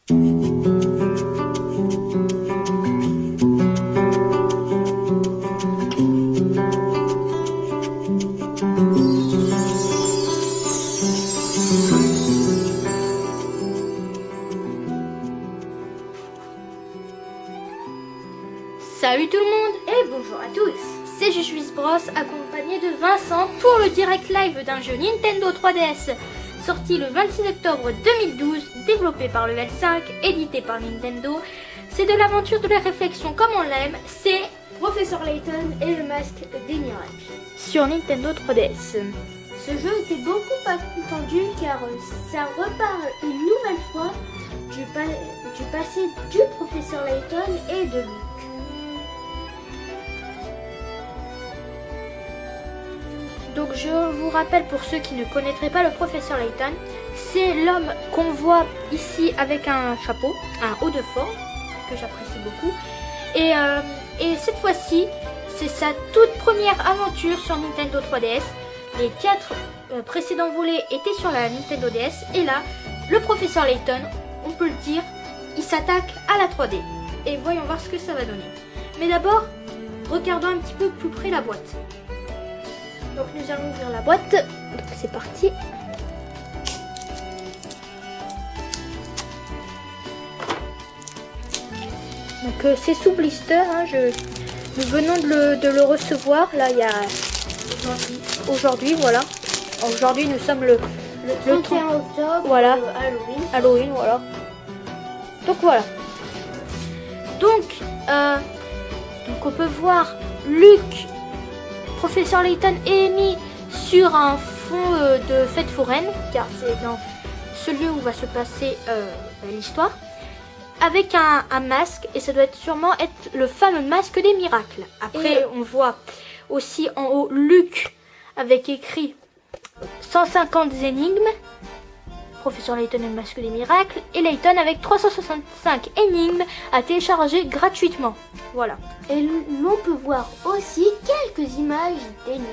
Salut tout le monde et bonjour à tous. C'est JujuisBros accompagné de Vincent pour le direct live d'un jeu Nintendo 3DS sorti le 26 octobre 2012, développé par Level 5, édité par Nintendo. C'est de l'aventure de la réflexion comme on l'aime, c'est Professeur Layton et le masque des miracles sur Nintendo 3DS. Ce jeu était beaucoup attendu car ça reparle une nouvelle fois du passé du Professeur Layton et de Luke. Donc je vous rappelle pour ceux qui ne connaîtraient pas le Professeur Layton, c'est l'homme qu'on voit ici avec un chapeau, un haut de forme, que j'apprécie beaucoup. Et cette fois-ci, c'est sa toute première aventure sur Nintendo 3DS. Les 4 précédents volets étaient sur la Nintendo DS. Et là, le Professeur Layton, on peut le dire, il s'attaque à la 3D. Et voyons voir ce que ça va donner. Mais d'abord, regardons un petit peu plus près la boîte. Donc nous allons ouvrir la boîte, donc c'est parti. Donc c'est sous blister, hein, nous venons de le recevoir, là il y a aujourd'hui, voilà. Aujourd'hui nous sommes le 31 octobre, voilà. Halloween, voilà. Donc voilà. Donc on peut voir Luke, Professeur Layton est mis sur un fond de fête foraine, car c'est dans ce lieu où va se passer l'histoire, avec un masque, et ça doit sûrement être le fameux masque des miracles. Après, on voit aussi en haut Luke avec écrit 150 énigmes, Professeur Layton et le masque des miracles, et Layton avec 365 énigmes à télécharger gratuitement. Voilà. Et l'on peut voir aussi quelques images d'énigmes.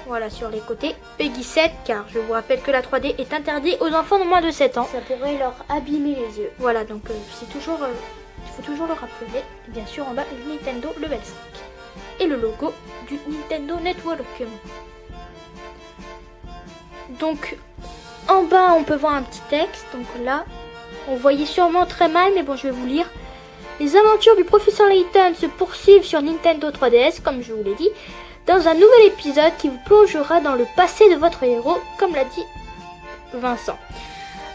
Voilà, sur les côtés, Peggy 7, car je vous rappelle que la 3D est interdite aux enfants de moins de 7 ans. Ça pourrait leur abîmer les yeux. Voilà, donc c'est toujours, il faut toujours le rappeler. Et bien sûr, en bas, le Nintendo Level 5. Et le logo du Nintendo Network. Donc, en bas, on peut voir un petit texte. Donc là, on voyait sûrement très mal, mais bon, je vais vous lire. Les aventures du Professeur Layton se poursuivent sur Nintendo 3DS, comme je vous l'ai dit, dans un nouvel épisode qui vous plongera dans le passé de votre héros, comme l'a dit Vincent.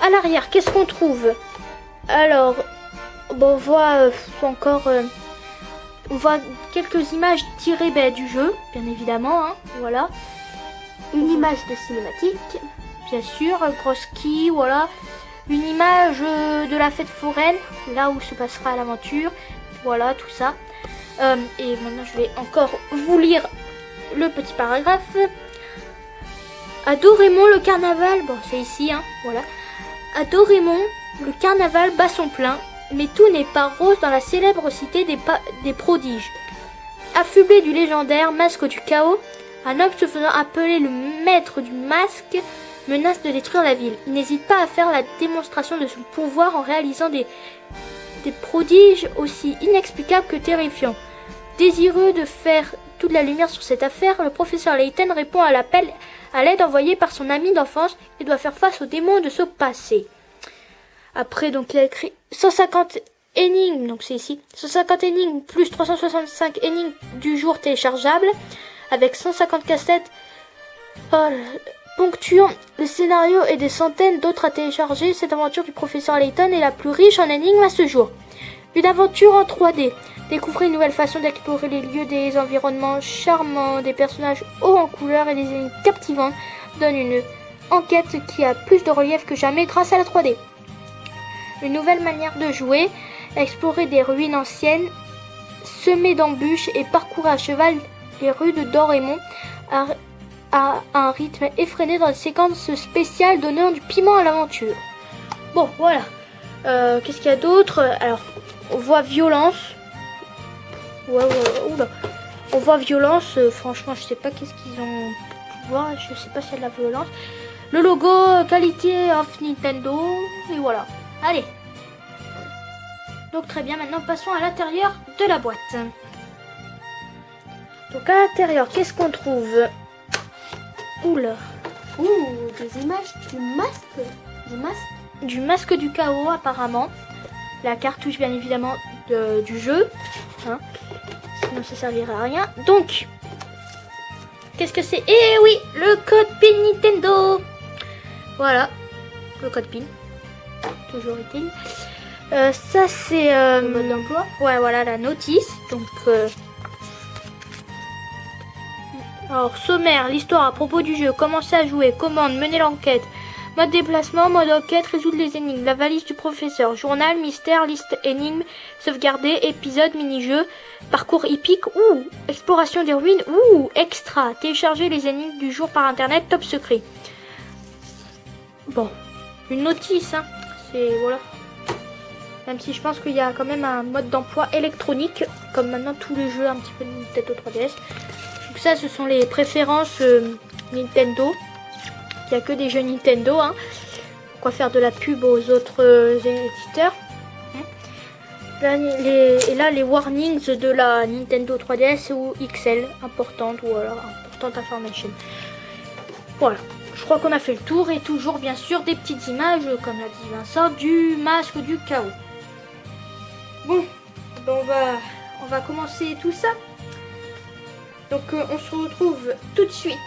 À l'arrière, qu'est-ce qu'on trouve? Alors, bon, on voit on voit quelques images tirées du jeu, bien évidemment, hein, voilà. Une image de cinématique, bien sûr, Groski, voilà. Une image de la fête foraine, là où se passera l'aventure, voilà, tout ça. Et maintenant, je vais encore vous lire le petit paragraphe. À Doraemon, le carnaval, bon, c'est ici, hein, voilà. À Doraemon, le carnaval bat son plein, mais tout n'est pas rose dans la célèbre cité des prodiges. Affublé du légendaire masque du chaos, un homme se faisant appeler le maître du masque menace de détruire la ville. Il n'hésite pas à faire la démonstration de son pouvoir en réalisant des prodiges aussi inexplicables que terrifiants. Désireux de faire toute la lumière sur cette affaire, le professeur Layton répond à l'appel à l'aide envoyé par son ami d'enfance et doit faire face aux démons de ce passé. Après, donc, il a écrit 150 énigmes, donc c'est ici, 150 énigmes plus 365 énigmes du jour téléchargeables, avec 150 cassettes ponctuant le scénario et des centaines d'autres à télécharger. Cette aventure du professeur Layton est la plus riche en énigmes à ce jour. Une aventure en 3D. Découvrez une nouvelle façon d'explorer les lieux, des environnements charmants, des personnages hauts en couleurs et des énigmes captivantes donne une enquête qui a plus de relief que jamais grâce à la 3D. Une nouvelle manière de jouer, explorer des ruines anciennes, semer d'embûches et parcourir à cheval les rues de Doraemon à un rythme effréné dans des séquences spéciales donnant du piment à l'aventure. Bon, voilà. Qu'est-ce qu'il y a d'autre? Alors, on voit violence. Oula. On voit violence. Franchement, je sais pas qu'est-ce qu'ils ont pu voir. Je sais pas s'il y a de la violence. Le logo Quality of Nintendo. Et voilà. Allez, Donc très bien, maintenant passons à l'intérieur de la boîte. Donc à l'intérieur, qu'est-ce qu'on trouve? Oula. Ouh, des images du masque. Du masque du chaos apparemment. La cartouche bien évidemment du jeu. Hein. Sinon ça servirait à rien. Donc, qu'est-ce que c'est? Eh oui, le code PIN Nintendo. Voilà, le code PIN. Toujours utile. Ça c'est... Le mode d'emploi. Ouais, voilà la notice. Donc... Alors, sommaire, l'histoire à propos du jeu, commencer à jouer, commande, mener l'enquête, mode déplacement, mode enquête, résoudre les énigmes, la valise du professeur, journal, mystère, liste énigmes, sauvegarder, épisode, mini-jeu, parcours hippique, exploration des ruines, extra, télécharger les énigmes du jour par internet, top secret. Bon, une notice, hein, c'est, voilà. Même si je pense qu'il y a quand même un mode d'emploi électronique, comme maintenant tous les jeux un petit peu de Nintendo 3DS. Donc ça, ce sont les préférences Nintendo. Il n'y a que des jeux Nintendo. Hein. Pourquoi faire de la pub aux autres éditeurs? Là, et là, les warnings de la Nintendo 3DS ou XL, importante ou alors importante information. Voilà, je crois qu'on a fait le tour et toujours bien sûr des petites images, comme l'a dit Vincent, du masque du chaos. Bon, ben on va commencer tout ça. Donc on se retrouve tout de suite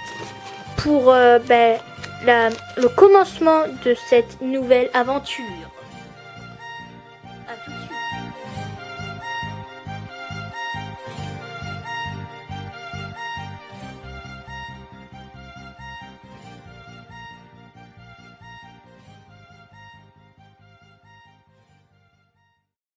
pour le commencement de cette nouvelle aventure.